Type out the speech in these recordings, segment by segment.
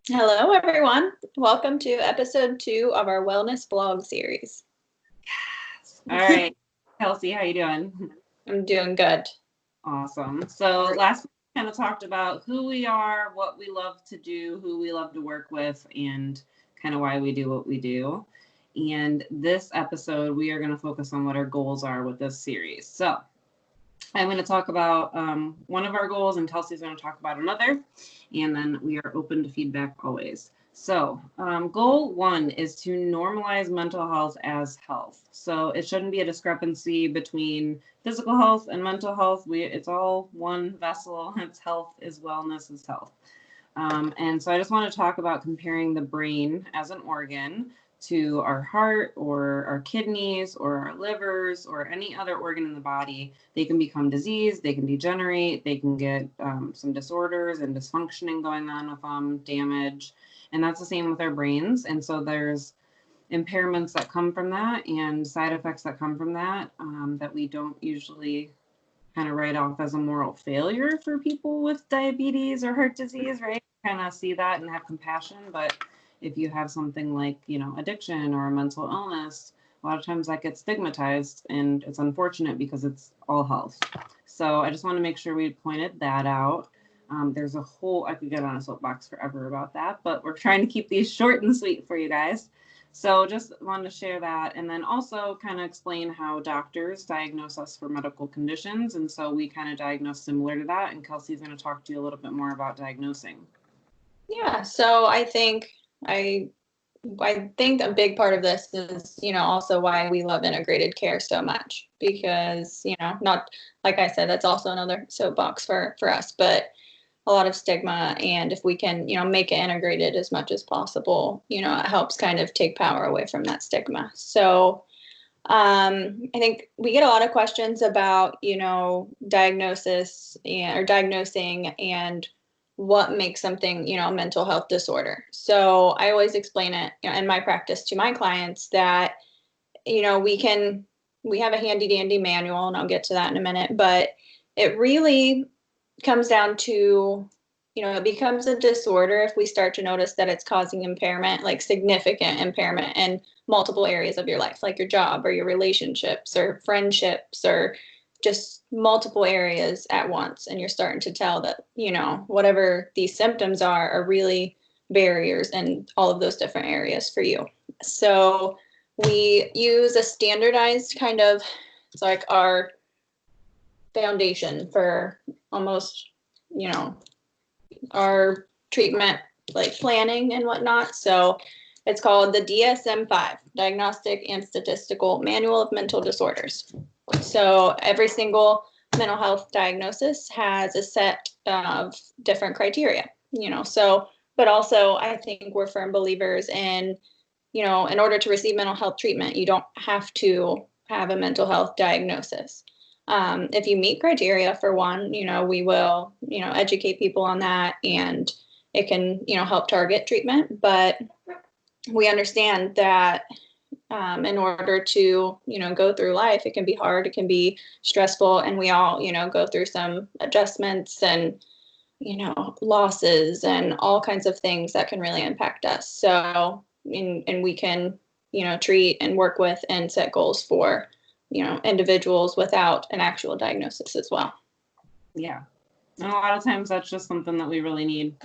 Hello, everyone. Welcome to episode 2 of our wellness vlog series. All right, Kelsey, how you doing? I'm doing good. Awesome. So last week we kind of talked about who we are, what we love to do, who we love to work with, and kind of why we do what we do. And this episode, we are going to focus on what our goals are with this series. So I'm going to talk about one of our goals, and Kelsey's going to talk about another. And then we are open to feedback always. So goal 1 is to normalize mental health as health. So it shouldn't be a discrepancy between physical health and mental health. It's all one vessel. It's health is wellness is health. And so I just want to talk about comparing the brain as an organ to our heart or our kidneys or our livers or any other organ in the body. They can become diseased, they can degenerate, they can get some disorders and dysfunctioning going on with them, damage. And that's the same with our brains. And so there's impairments that come from that and side effects that come from that that we don't usually kind of write off as a moral failure for people with diabetes or heart disease, right? Kind of see that and have compassion. But if you have something like, addiction or a mental illness, a lot of times that gets stigmatized, and it's unfortunate because it's all health. So I just want to make sure we pointed that out. There's I could get on a soapbox forever about that, but we're trying to keep these short and sweet for you guys. So just wanted to share that, and then also kind of explain how doctors diagnose us for medical conditions. And so we kind of diagnose similar to that. And Kelsey's going to talk to you a little bit more about diagnosing. Yeah, so I think a big part of this is, also why we love integrated care so much, because, not, like I said, that's also another soapbox for us, but a lot of stigma. And if we can, make it integrated as much as possible, it helps kind of take power away from that stigma. So I think we get a lot of questions about, diagnosis or diagnosing and what makes something, a mental health disorder. So I always explain it, in my practice to my clients that, we have a handy dandy manual, and I'll get to that in a minute, but it really comes down to, it becomes a disorder if we start to notice that it's causing impairment, like significant impairment in multiple areas of your life, like your job or your relationships or friendships or just multiple areas at once. And you're starting to tell that, whatever these symptoms are really barriers in all of those different areas for you. So we use a standardized kind of, it's like our foundation for almost, our treatment like planning and whatnot. So it's called the DSM-5, Diagnostic and Statistical Manual of Mental Disorders. So every single mental health diagnosis has a set of different criteria, but also I think we're firm believers in, in order to receive mental health treatment, you don't have to have a mental health diagnosis. If you meet criteria for one, we will, educate people on that, and it can, help target treatment. But we understand that in order to, go through life, it can be hard, it can be stressful, and we all, go through some adjustments and, losses and all kinds of things that can really impact us. So, and we can, treat and work with and set goals for, individuals without an actual diagnosis as well. Yeah. And a lot of times that's just something that we really need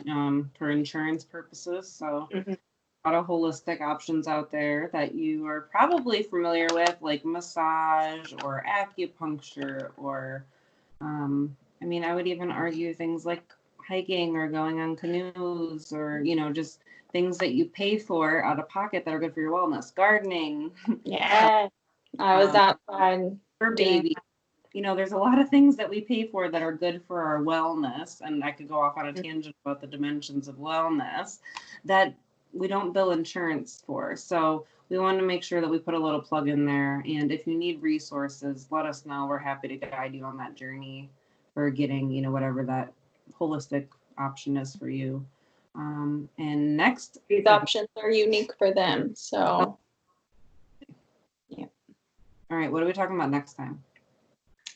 for insurance purposes. So a lot of holistic options out there that you are probably familiar with, like massage or acupuncture, or I would even argue things like hiking or going on canoes, or, just things that you pay for out of pocket that are good for your wellness. Gardening. Yeah. I was outside for baby. There's a lot of things that we pay for that are good for our wellness. And I could go off on a tangent about the dimensions of wellness that we don't bill insurance for. So we want to make sure that we put a little plug in there. And if you need resources, let us know. We're happy to guide you on that journey for getting, whatever that holistic option is for you. And next, these options are unique for them. So, yeah. All right. What are we talking about next time?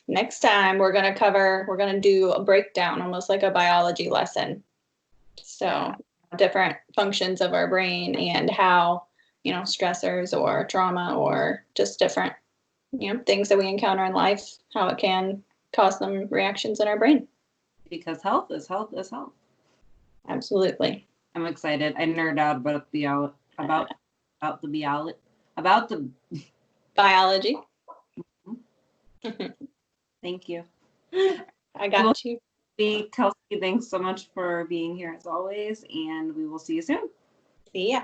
Next time we're going to do a breakdown, almost like a biology lesson. So different functions of our brain and how, stressors or trauma or just different, things that we encounter in life, how it can cause some reactions in our brain. Because health is health is health. Absolutely. I'm excited. I nerd out about the Biology. Thank you. I got you. Kelsi, thanks so much for being here as always, and we will see you soon. See ya.